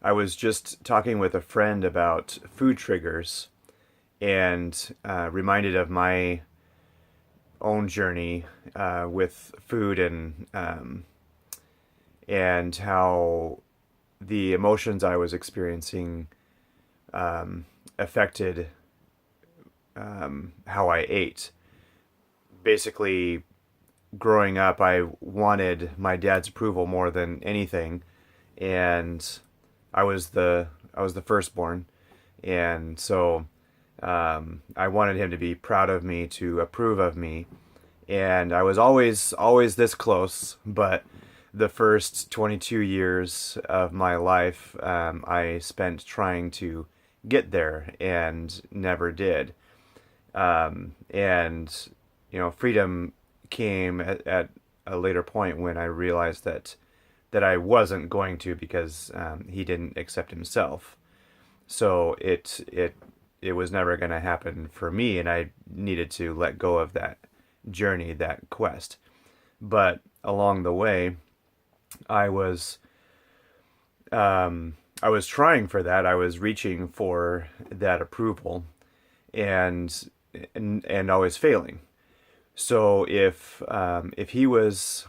I was just talking with a friend about food triggers and reminded of my own journey with food and how the emotions I was experiencing affected how I ate. Basically, growing up, I wanted my dad's approval more than anything, and I was the firstborn, and so I wanted him to be proud of me, to approve of me, and I was always this close. But the first 22 years of my life, I spent trying to get there and never did. And freedom came at a later point when I realized that I wasn't going to, because he didn't accept himself. So it was never going to happen for me, and I needed to let go of that journey, that quest. But along the way, I was I was trying for that. I was reaching for that approval, and and always failing. So if he was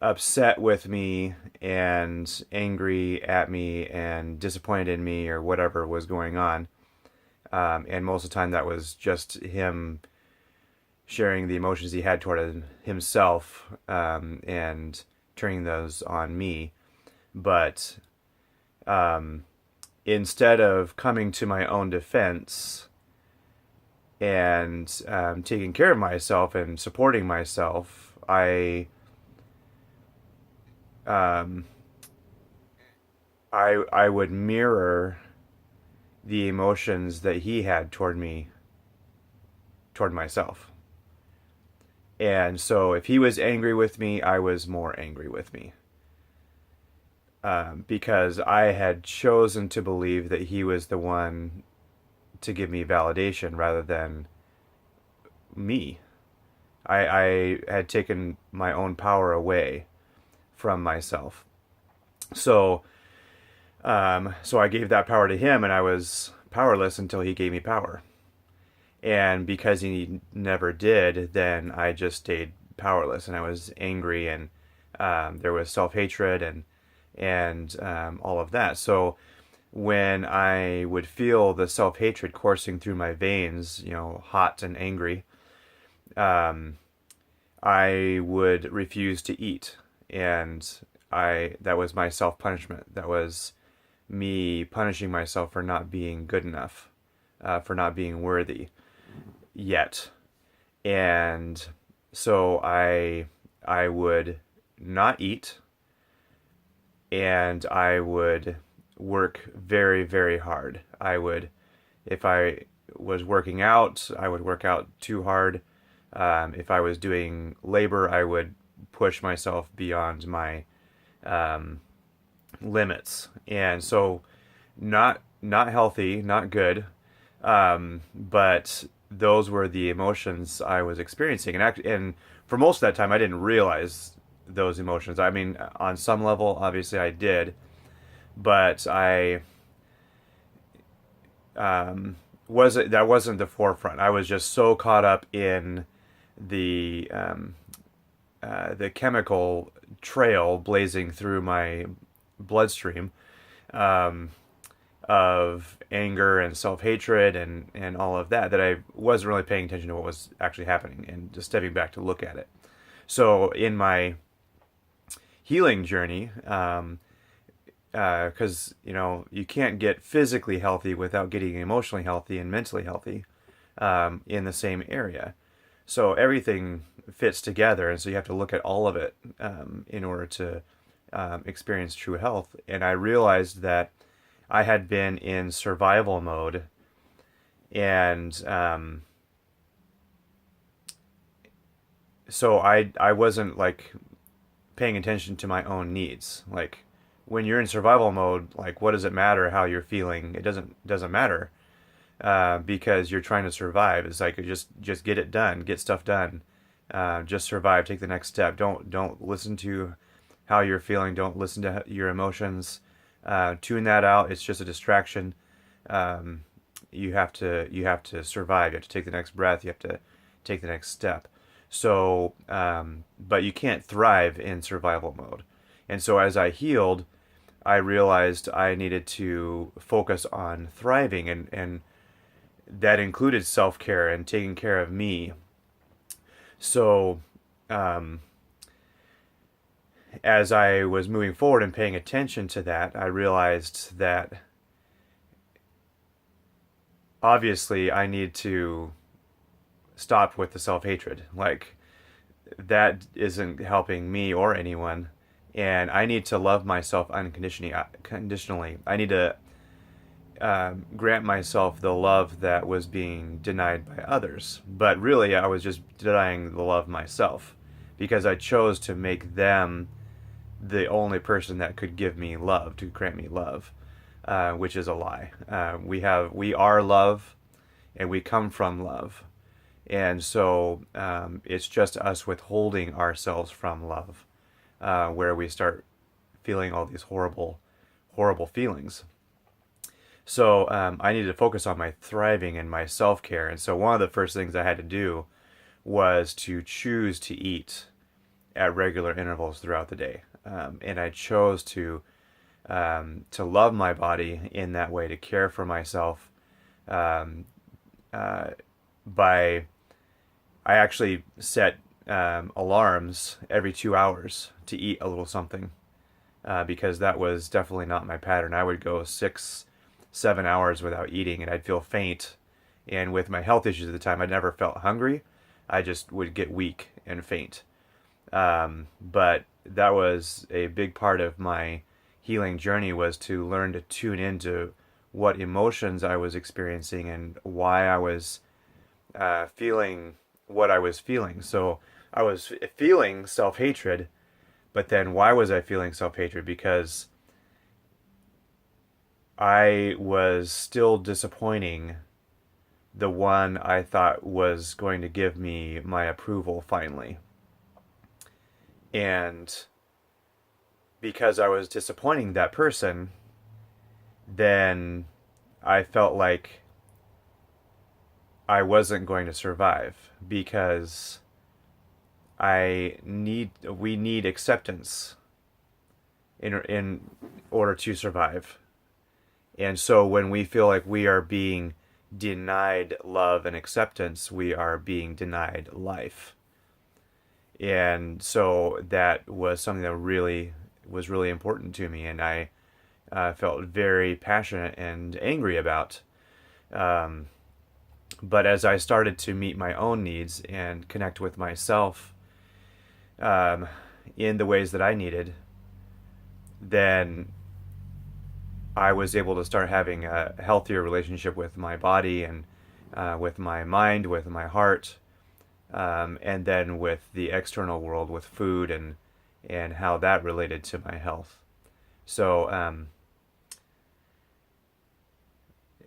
upset with me and angry at me and disappointed in me or whatever was going on, and most of the time that was just him sharing the emotions he had toward himself, and turning those on me. But instead of coming to my own defense and taking care of myself and supporting myself, um, I would mirror the emotions that he had toward me, toward myself. And so if he was angry with me, I was more angry with me, because I had chosen to believe that he was the one to give me validation rather than me. I had taken my own power away from myself. So so I gave that power to him, and I was powerless until he gave me power. And because he never did, then I just stayed powerless, and I was angry, and there was self hatred and all of that. So when I would feel the self hatred coursing through my veins, hot and angry, I would refuse to eat, and I that was my self punishment. That was me punishing myself for not being good enough, for not being worthy yet. And so I would not eat, and I would work very, very hard. If I was working out, I would work out too hard. If I was doing labor, I would push myself beyond my limits. And so, not healthy, not good. But those were the emotions I was experiencing, and for most of that time, I didn't realize those emotions. I mean, on some level, obviously, I did, but I wasn't. That wasn't the forefront. I was just so caught up in the chemical trail blazing through my bloodstream, um, of anger and self hatred and all of that, that I wasn't really paying attention to what was actually happening and just stepping back to look at it. So in my healing journey, because you can't get physically healthy without getting emotionally healthy and mentally healthy, in the same area. So everything fits together, and so you have to look at all of it, in order to experience true health. And I realized that I had been in survival mode, and so I wasn't like paying attention to my own needs. Like, when you're in survival mode, like, what does it matter how you're feeling? It doesn't matter, because you're trying to survive. It's like, just get it done, get stuff done, just survive, take the next step. Don't listen to how you're feeling. Don't listen to your emotions. Tune that out. It's just a distraction. Um, you have to survive. You have to take the next breath. You have to take the next step. So, but you can't thrive in survival mode. And so as I healed, I realized I needed to focus on thriving, and that included self care and taking care of me. So, um, as I was moving forward and paying attention to that, I realized that obviously I need to stop with the self hatred. Like, that isn't helping me or anyone. And I need to love myself unconditionally. Conditionally, I need to grant myself the love that was being denied by others. But really, I was just denying the love myself because I chose to make them the only person that could give me love, to grant me love, which is a lie. We are love, and we come from love, and so it's just us withholding ourselves from love, where we start feeling all these horrible, horrible feelings. So I needed to focus on my thriving and my self care, and so one of the first things I had to do was to choose to eat at regular intervals throughout the day. And I chose to love my body in that way, to care for myself. Um, by I actually set alarms every 2 hours to eat a little something, because that was definitely not my pattern. I would go 6, 7 hours without eating, and I'd feel faint. And with my health issues at the time, I never felt hungry. I just would get weak and faint. But that was a big part of my healing journey, was to learn to tune into what emotions I was experiencing and why I was feeling what I was feeling. So I was feeling self-hatred, but then why was I feeling self-hatred? Because I was still disappointing the one I thought was going to give me my approval finally. And because I was disappointing that person, then I felt like I wasn't going to survive, because we need acceptance in order to survive. And so when we feel like we are being denied love and acceptance, we are being denied life. And so that was something that was really important to me, and I felt very passionate and angry about. But as I started to meet my own needs and connect with myself in the ways that I needed, then I was able to start having a healthier relationship with my body, and with my mind, with my heart, and then with the external world, with food, and how that related to my health. So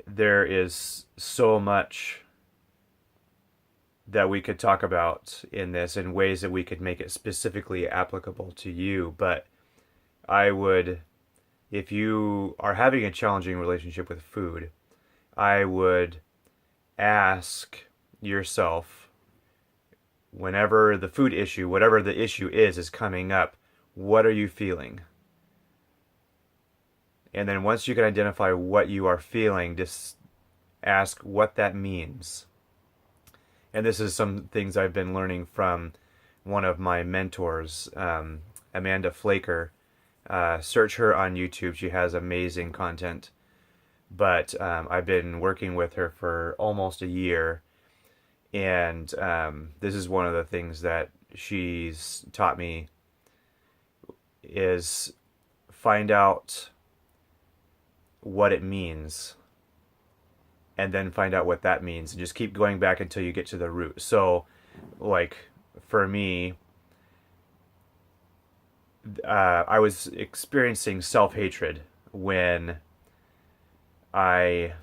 there is so much that we could talk about in this, in ways that we could make it specifically applicable to you. But I would, if you are having a challenging relationship with food, I would ask yourself, whenever the food issue, whatever the issue is coming up, what are you feeling? And then once you can identify what you are feeling, just ask what that means. And this is some things I've been learning from one of my mentors, Amanda Flaker. Search her on YouTube. She has amazing content. But I've been working with her for almost a year. And this is one of the things that she's taught me, is find out what it means, and then find out what that means, and just keep going back until you get to the root. So, like, for me, I was experiencing self-hatred when I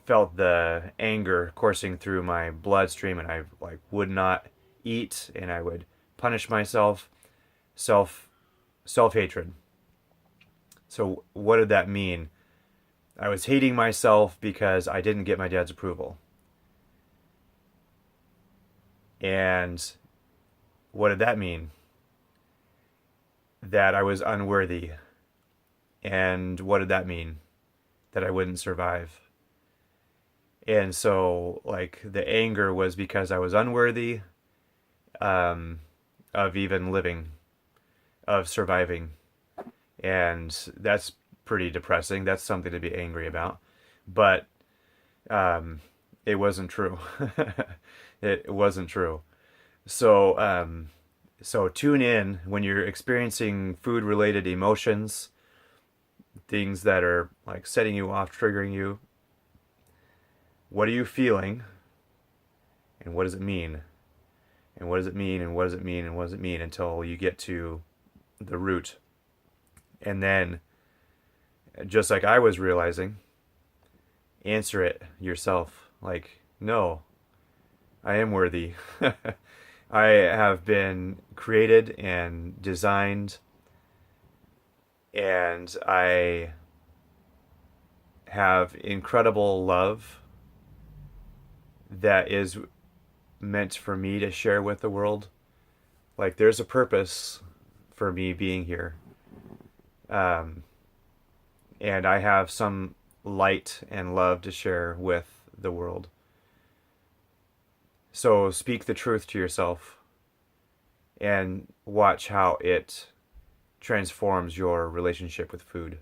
felt the anger coursing through my bloodstream, and I would not eat, and I would punish myself. Self-hatred. So what did that mean? I was hating myself because I didn't get my dad's approval. And what did that mean? That I was unworthy. And what did that mean? That I wouldn't survive. And so, like, the anger was because I was unworthy of even living, of surviving. And that's pretty depressing. That's something to be angry about. But it wasn't true. It wasn't true. So, so tune in when you're experiencing food related emotions, things that are like setting you off, triggering you. What are you feeling? And what does it mean? And what does it mean? And what does it mean? And what does it mean until you get to the root? And then, just like I was realizing, answer it yourself. Like, no, I am worthy. I have been created and designed, and I have incredible love that is meant for me to share with the world. Like, there's a purpose for me being here. Um, and I have some light and love to share with the world. So speak the truth to yourself and watch how it transforms your relationship with food.